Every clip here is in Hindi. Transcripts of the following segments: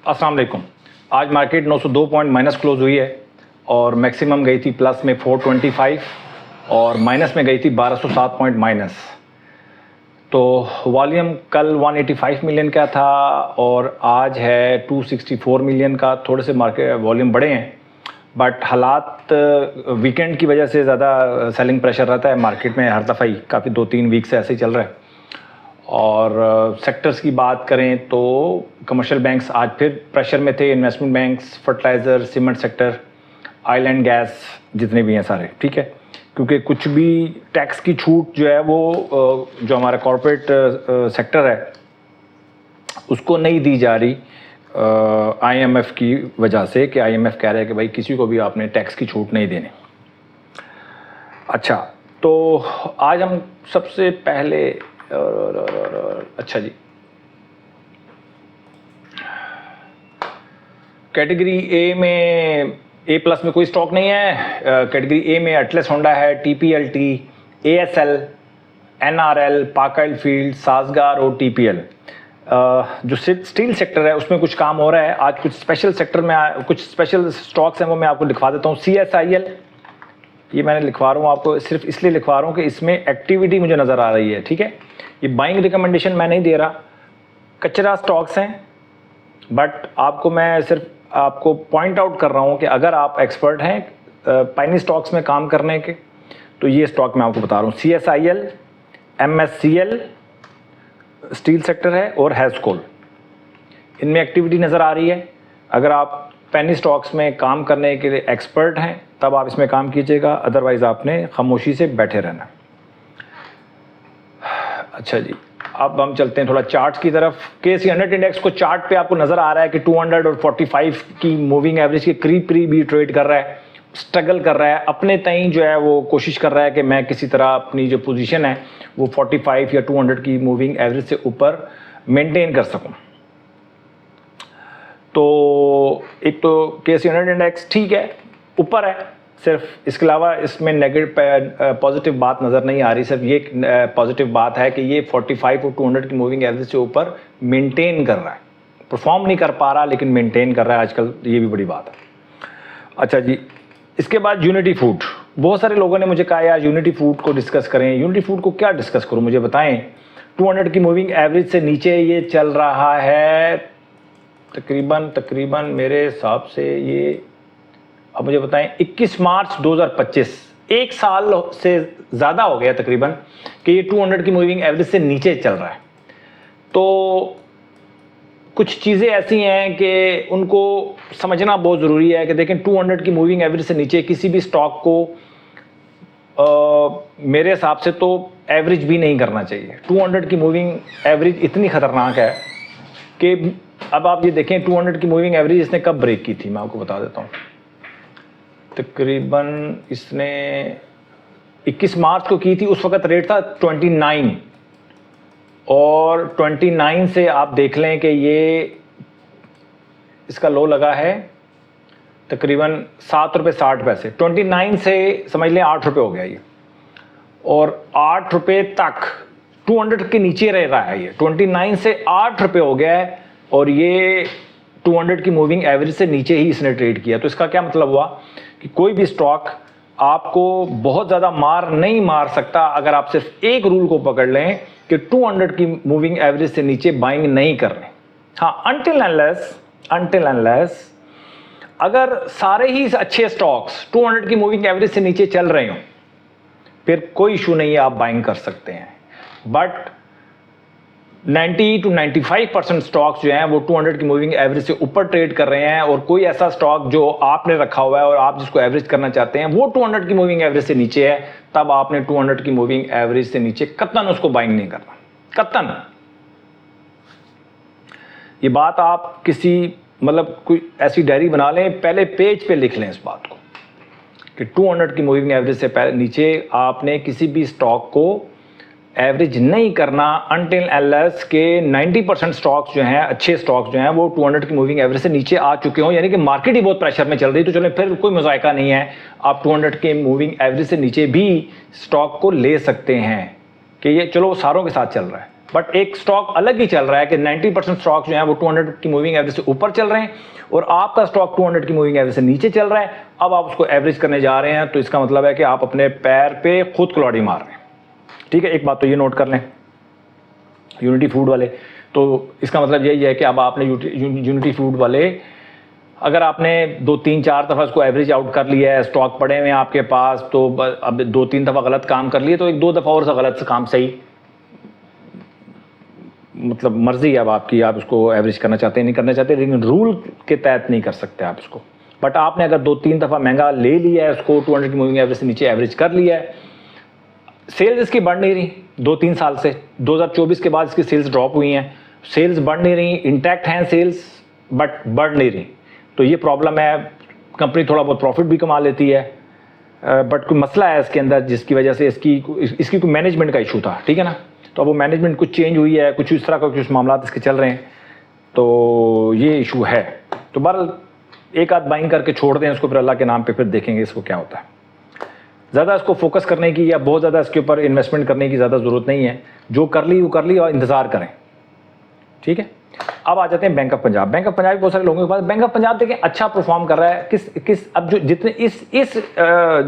अस्सलाम वालेकुम। आज मार्केट 902 पॉइंट माइनस क्लोज हुई है और मैक्सिमम गई थी प्लस में 425 और माइनस में गई थी 1207 पॉइंट माइनस। तो वॉल्यूम कल 185 मिलियन का था और आज है 264 मिलियन का। थोड़े से मार्केट वॉल्यूम बढ़े हैं, बट हालात वीकेंड की वजह से ज़्यादा सेलिंग प्रेशर रहता है मार्केट में हर दफ़ा ही, काफ़ी 2-3 वीक से ऐसे ही चल रहा है। और सेक्टर्स की बात करें तो कमर्शियल बैंक्स आज फिर प्रेशर में थे, investment banks, fertiliser, cement sector, oil and gas, जितने भी हैं सारे, ठीक है। क्योंकि कुछ भी टैक्स की छूट जो है वो जो हमारा कॉर्पोरेट सेक्टर है उसको नहीं दी जा रही IMF की वजह से, कि IMF कह रहा है कि भाई किसी को भी आपने टैक्स की छूट नहीं देनी। अच्छा, तो आज हम सबसे पहले अच्छा जी, कैटेगरी ए में A+ में कोई स्टॉक नहीं है। कैटेगरी ए में एटलस होंडा है, TPLT, ASL, NRL, पाक ऑयल फील्ड, सासगार और TPL। जो स्टील सेक्टर है उसमें कुछ काम हो रहा है। आज कुछ स्पेशल सेक्टर में कुछ स्पेशल स्टॉक्स हैं, वो मैं आपको लिखवा देता हूँ। CSIL, ये मैंने लिखवा रहा हूँ आपको, सिर्फ इसलिए लिखवा रहा हूँ कि इसमें एक्टिविटी मुझे नज़र आ रही है, ठीक है। ये बाइंग रिकमेंडेशन मैं नहीं दे रहा, कचरा स्टॉक्स हैं, बट आपको मैं सिर्फ आपको पॉइंट आउट कर रहा हूँ कि अगर आप एक्सपर्ट हैं पाइनी स्टॉक्स में काम करने के, तो ये स्टॉक मैं आपको बता रहा हूँ। CSIL, MSCL स्टील सेक्टर है और हैस्कोल, इनमें एक्टिविटी नज़र आ रही है। अगर आप पेनी स्टॉक्स में काम करने के लिए एक्सपर्ट हैं तब आप इसमें काम कीजिएगा, अदरवाइज़ आपने खामोशी से बैठे रहना। अच्छा जी, अब हम चलते हैं थोड़ा चार्ट की तरफ। KSE 100 इंडेक्स को चार्ट पे आपको नज़र आ रहा है कि 245 की मूविंग एवरेज के करीब भी ट्रेड कर रहा है, स्ट्रगल कर रहा है। अपने तई जो है वो कोशिश कर रहा है कि मैं किसी तरह अपनी जो पोजीशन है वो 45 या 200 की मूविंग एवरेज से ऊपर मेंटेन कर सकूं। तो एक तो KSE 100 इंडेक्स ठीक है, ऊपर है, सिर्फ इसके अलावा इसमें नेगेटिव पॉजिटिव बात नज़र नहीं आ रही। सिर्फ ये पॉजिटिव बात है कि ये 45 और 200 की मूविंग एवरेज से ऊपर मेंटेन कर रहा है। परफॉर्म नहीं कर पा रहा लेकिन मेंटेन कर रहा है आजकल, ये भी बड़ी बात है। अच्छा जी, इसके बाद यूनिटी फूड। बहुत सारे लोगों ने मुझे कहा यार यूनिटी फूड को डिस्कस करें। यूनिटी फूड को क्या डिस्कस करूं, मुझे बताएं। 200 की मूविंग एवरेज से नीचे ये चल रहा है तकरीबन मेरे हिसाब से ये, अब मुझे बताएं, 21 मार्च 2025, एक साल से ज़्यादा हो गया तकरीबन कि ये 200 की मूविंग एवरेज से नीचे चल रहा है। तो कुछ चीज़ें ऐसी हैं कि उनको समझना बहुत ज़रूरी है कि देखें 200 की मूविंग एवरेज से नीचे किसी भी स्टॉक को मेरे हिसाब से तो एवरेज भी नहीं करना चाहिए। 200 की मूविंग एवरेज इतनी ख़तरनाक है कि अब आप ये देखें 200 की मूविंग एवरेज इसने कब ब्रेक की थी, मैं आपको बता देता हूँ। तकरीबन इसने 21 मार्च को की थी, उस वक्त रेट था 29 और 29 से आप देख लें कि ये इसका लो लगा है तकरीबन 7 रुपये 60 पैसे। 29 से समझ लें 8 रुपये हो गया ये, और 8 रुपये तक 200 के नीचे रह रहा है ये। 29 से 8 रुपये हो गया है और ये 200 की मूविंग एवरेज से नीचे ही इसने ट्रेड किया। तो इसका क्या मतलब हुआ कि कोई भी स्टॉक आपको बहुत ज़्यादा मार नहीं मार सकता अगर आप सिर्फ एक रूल को पकड़ लें कि 200 की मूविंग एवरेज से नीचे बाइंग नहीं कर रहे। हाँ, अनटिल अनलेस अगर सारे ही अच्छे स्टॉक्स 200 की मूविंग एवरेज से नीचे चल रहे हों, फिर कोई इशू नहीं है, आप बाइंग कर सकते हैं। बट 90 to 95% स्टॉक्स जो हैं वो 200 की मूविंग एवरेज से ऊपर ट्रेड कर रहे हैं, और कोई ऐसा स्टॉक जो आपने रखा हुआ है और आप जिसको एवरेज करना चाहते हैं वो 200 की मूविंग एवरेज से नीचे है, तब आपने 200 की मूविंग एवरेज से नीचे कतन उसको बाइंग नहीं करना, कतन। ये बात आप किसी मतलब कोई ऐसी डायरी बना लें, पहले पेज पे लिख लें इस बात को कि 200 की मूविंग एवरेज से नीचे आपने किसी भी स्टॉक को एवरेज नहीं करना अनटिल अनलेस के 90% स्टॉक्स जो हैं, अच्छे स्टॉक्स जो हैं, वो 200 की मूविंग एवरेज से नीचे आ चुके हों। यानी कि मार्केट ही बहुत प्रेशर में चल रही है, तो चलो फिर कोई मज़ायका नहीं है, आप 200 के मूविंग एवरेज से नीचे भी स्टॉक को ले सकते हैं कि ये चलो सारों के साथ चल रहा है। बट एक स्टॉक अलग ही चल रहा है कि 90% स्टॉक जो है वो 200 की मूविंग एवरेज से ऊपर चल रहे हैं और आपका स्टॉक 200 की मूविंग एवरेज से नीचे चल रहा है। अब आप उसको एवरेज करने जा रहे हैं तो इसका मतलब है कि आप अपने पैर पे खुद कुल्हाड़ी मार रहे हैं। ठीक है, एक बात तो ये नोट कर लें यूनिटी फूड वाले, तो इसका मतलब यही है कि अब आपने यूनिटी फूड वाले अगर आपने 2-3-4 दफ़ा इसको एवरेज आउट कर लिया है, स्टॉक पड़े हुए हैं आपके पास, तो अब 2-3 दफ़ा गलत काम कर लिए तो 1-2 दफ़ा और गलत काम सही, मतलब मर्जी है अब आपकी, आप उसको एवरेज करना चाहते हैं नहीं करना चाहते, लेकिन रूल के तहत नहीं कर सकते आप इसको। बट आपने अगर 2-3 दफ़ा महंगा ले लिया है, उसको 200 की मूविंग एवरेज से नीचे एवरेज कर लिया है, सेल्स इसकी बढ़ नहीं रही 2-3 साल से, 2024 के बाद इसकी सेल्स ड्रॉप हुई हैं, सेल्स बढ़ नहीं रही, इंटैक्ट हैं सेल्स बट बढ़ नहीं रही, तो ये प्रॉब्लम है। कंपनी थोड़ा बहुत प्रॉफिट भी कमा लेती है बट कोई मसला है इसके अंदर जिसकी वजह से इसकी कोई मैनेजमेंट का इशू था, ठीक है ना। तो अब वो मैनेजमेंट कुछ चेंज हुई है, कुछ इस तरह का कुछ मामला इसके चल रहे हैं, तो ये इशू है। तो बहरहाल एक आध बाइंग करके छोड़ दें उसको, फिर अल्लाह के नाम पे फिर देखेंगे इसको क्या होता है। ज़्यादा इसको फोकस करने की या बहुत ज़्यादा इसके ऊपर इन्वेस्टमेंट करने की ज़्यादा ज़रूरत नहीं है, जो कर ली वो कर ली और इंतज़ार करें, ठीक है। अब आ जाते हैं bank of Punjab. Bank of Punjab बहुत सारे लोगों के पास, बैंक ऑफ पंजाब देखें अच्छा परफॉर्म कर रहा है। किस अब जो जितने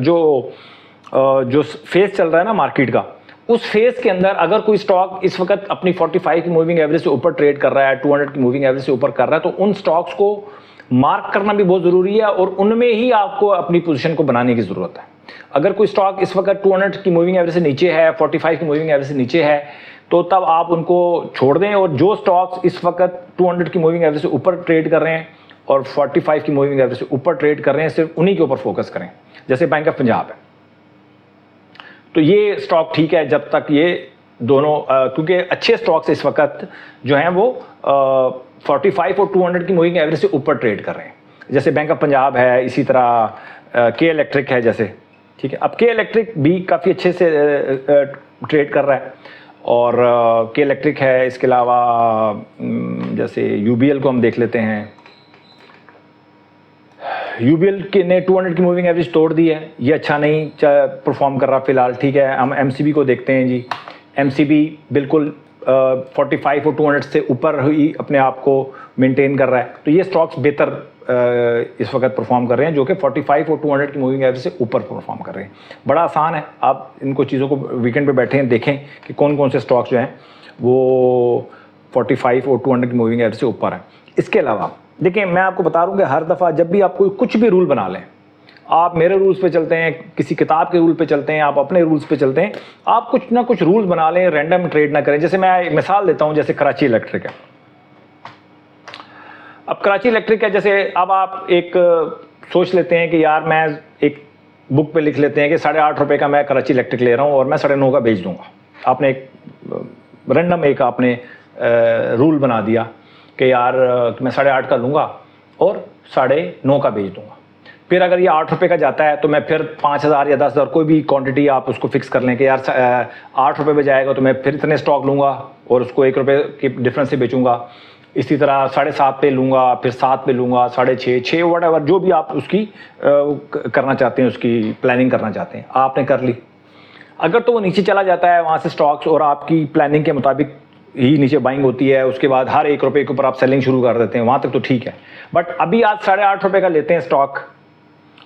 जो फेज चल रहा है ना मार्केट का, उस फेज के अंदर अगर कोई स्टॉक इस वक्त अपनी 45 की मूविंग एवरेज से ऊपर ट्रेड कर रहा है, 200 की मूविंग एवरेज से ऊपर कर रहा है, तो उन स्टॉक्स को मार्क करना भी बहुत ज़रूरी है और उनमें ही आपको अपनी पोजीशन को बनाने की ज़रूरत है। अगर कोई स्टॉक इस वक्त 200 की मूविंग एवरेज से नीचे है, 45 की मूविंग एवरेज से नीचे है, तो तब आप उनको छोड़ दें और जो स्टॉक्स इस वक्त 200 की मूविंग एवरेज से ऊपर ट्रेड कर रहे हैं और 45 की मूविंग एवरेज से ऊपर ट्रेड कर रहे हैं, सिर्फ उन्हीं के ऊपर फोकस करें। जैसे बैंक ऑफ पंजाब है, तो ये स्टॉक ठीक है जब तक ये दोनों क्योंकि अच्छे स्टॉक्स इस वक्त जो हैं वो 45 और 200 की मूविंग एवरेज से ऊपर ट्रेड कर रहे हैं। जैसे बैंक ऑफ पंजाब है, इसी तरह के इलेक्ट्रिक है जैसे, ठीक है। अब के इलेक्ट्रिक भी काफ़ी अच्छे से ट्रेड कर रहा है और के इलेक्ट्रिक है, इसके अलावा जैसे यूबीएल को हम देख लेते हैं। यूबीएल के ने 200 की मूविंग एवरेज तोड़ दी है, ये अच्छा नहीं परफॉर्म कर रहा फिलहाल, ठीक है। हम एमसीबी को देखते हैं जी, एमसीबी बिल्कुल 45 और 200 से ऊपर ही अपने आप को मेंटेन कर रहा है, तो ये स्टॉक्स बेहतर इस वक्त परफॉर्म कर रहे हैं जो कि 45 और 200 की मूविंग एवरेज से ऊपर परफॉर्म कर रहे हैं। बड़ा आसान है, आप इनको चीज़ों को वीकेंड पे बैठे हैं देखें कि कौन कौन से स्टॉक्स जो हैं वो 45 और 200 की मूविंग एवरेज से ऊपर हैं। इसके अलावा देखिए, मैं आपको बता रहा हूँ कि हर दफ़ा जब भी आप कोई कुछ भी रूल बना लें, आप मेरे रूल्स पे चलते हैं, किसी किताब के रूल पे चलते हैं, आप अपने रूल्स पे चलते हैं, आप कुछ ना कुछ रूल्स बना लें, रैंडम ट्रेड ना करें। जैसे मैं मिसाल देता हूँ, जैसे कराची इलेक्ट्रिक है। अब कराची इलेक्ट्रिक है, जैसे अब आप एक सोच लेते हैं कि यार मैं एक बुक पे लिख लेते हैं कि 8.5 रुपये का मैं कराची इलेक्ट्रिक ले रहा हूँ और मैं 9.5 का बेच दूंगा। आपने एक रैंडम एक आपने रूल बना दिया कि यार मैं 8.5 का लूँगा और 9.5 का बेच दूंगा। फिर अगर ये 8 रुपये का जाता है तो मैं फिर 5,000 या 10,000 कोई भी क्वांटिटी आप उसको फिक्स कर लें कि यार 8 रुपये पे जाएगा तो मैं फिर इतने स्टॉक लूँगा और उसको 1 रुपये के डिफरेंस से बेचूंगा। इसी तरह 7.5 पे लूँगा, फिर 7 पे लूँगा, 6.5 वट जो भी आप उसकी करना चाहते हैं, उसकी प्लानिंग करना चाहते हैं, आपने कर ली। अगर तो वो नीचे चला जाता है वहाँ से स्टॉक्स और आपकी प्लानिंग के मुताबिक ही नीचे बाइंग होती है, उसके बाद हर 1 रुपये के ऊपर आप सेलिंग शुरू कर देते हैं, वहाँ तक तो ठीक है। बट अभी आज 8.5 रुपये का लेते हैं स्टॉक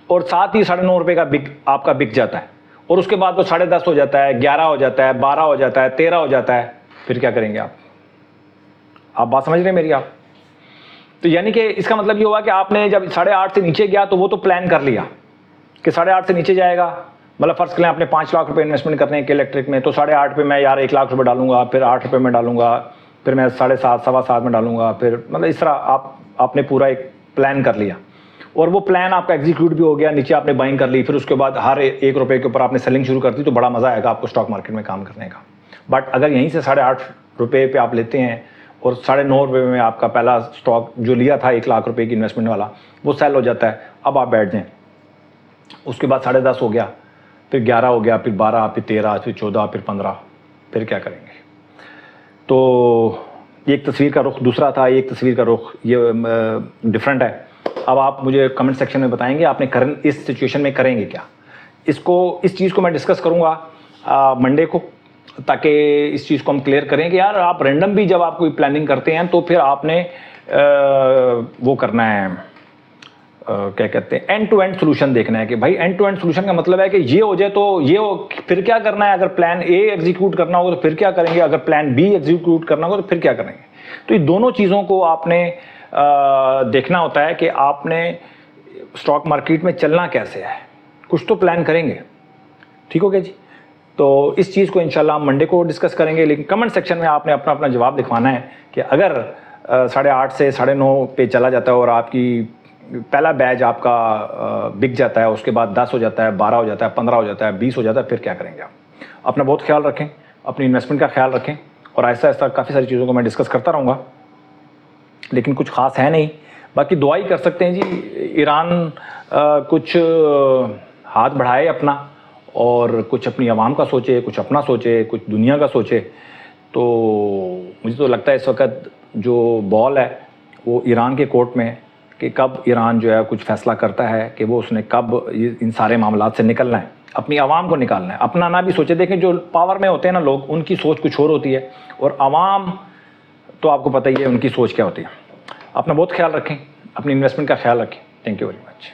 और साथ ही 9.5 रुपये का आपका बिक जाता है और उसके बाद वो 10.5 हो जाता है, 11 हो जाता है, 12 हो जाता है, 13 हो जाता है, फिर क्या करेंगे आप बात समझ रहे हैं मेरी आप? तो यानी कि इसका मतलब ये हुआ कि आपने जब 8.5 से नीचे गया तो वो तो प्लान कर लिया कि 8.5 से नीचे जाएगा, मतलब फर्ज करें आपने 5 लाख रुपए इन्वेस्टमेंट करने हैं इलेक्ट्रिक में, तो 8.5 पे मैं यार 1 लाख रुपए डालूंगा, फिर 8 रुपये में डालूंगा, फिर मैं 7.5 7.25 में डालूंगा, फिर मतलब इस तरह आपने पूरा एक प्लान कर लिया और वो प्लान आपका एग्जीक्यूट भी हो गया, नीचे आपने बाइंग कर ली, फिर उसके बाद हर 1 रुपये के ऊपर आपने सेलिंग शुरू कर दी, तो बड़ा मज़ा आएगा आपको स्टॉक मार्केट में काम करने का। बट अगर यहीं से 8.5 रुपये पे आप लेते हैं और 9.5 रुपये में आपका पहला स्टॉक जो लिया था 1 लाख रुपए की इन्वेस्टमेंट वाला वो सेल हो जाता है, अब आप बैठ जाएं, उसके बाद 10.5 हो गया, फिर 11 हो गया, फिर 12, फिर 13, फिर 14, फिर 15, फिर क्या करेंगे? तो एक तस्वीर का रुख दूसरा था, एक तस्वीर का रुख ये डिफरेंट है। अब आप मुझे कमेंट सेक्शन में बताएंगे आपने करंट इस सिचुएशन में करेंगे क्या। इस चीज़ को मैं डिस्कस करूँगा मंडे को ताकि इस चीज़ को हम क्लियर करें कि यार आप रैंडम भी जब आप कोई प्लानिंग करते हैं तो फिर आपने वो करना है, क्या कहते हैं, एंड टू एंड सोल्यूशन देखना है कि भाई एंड टू एंड सोल्यूशन का मतलब है कि ये हो जाए तो ये हो, फिर क्या करना है, अगर प्लान ए एग्जीक्यूट करना होगा तो फिर क्या करेंगे, अगर प्लान बी एग्जीक्यूट करना होगा तो फिर क्या करेंगे। तो ये दोनों चीज़ों को आपने देखना होता है कि आपने स्टॉक मार्केट में चलना कैसे है, कुछ तो प्लान करेंगे। ठीक हो गया जी। तो इस चीज़ को इंशाल्लाह हम मंडे को डिस्कस करेंगे, लेकिन कमेंट सेक्शन में आपने अपना अपना जवाब लिखवाना है कि अगर 8:30 से 9:30 पे चला जाता है और आपकी पहला बैच आपका बिक जाता है, उसके बाद 10 हो जाता है, 12 हो जाता है, 15 हो जाता है, 20 हो जाता है, फिर क्या करेंगे आप। अपना बहुत ख्याल रखें, अपनी इन्वेस्टमेंट का ख्याल रखें, और ऐसा ऐसा काफ़ी सारी चीज़ों को मैं डिस्कस करता रहूँगा, लेकिन कुछ ख़ास है नहीं। बाकी दुआ ही कर सकते हैं जी, ईरान कुछ हाथ बढ़ाए अपना, और कुछ अपनी आवाम का सोचे, कुछ अपना सोचे, कुछ दुनिया का सोचे। तो मुझे तो लगता है इस वक्त जो बॉल है वो ईरान के कोर्ट में है कि कब ईरान जो है कुछ फैसला करता है कि वो उसने कब इन सारे मामलात से निकलना है, अपनी आवाम को निकालना है, अपना ना भी सोचे। देखें जो पावर में होते हैं ना लोग, उनकी सोच कुछ और होती है, और आवाम तो आपको पता ही है उनकी सोच क्या होती है। अपना बहुत ख्याल रखें, अपनी इन्वेस्टमेंट का ख्याल रखें। Thank you very much.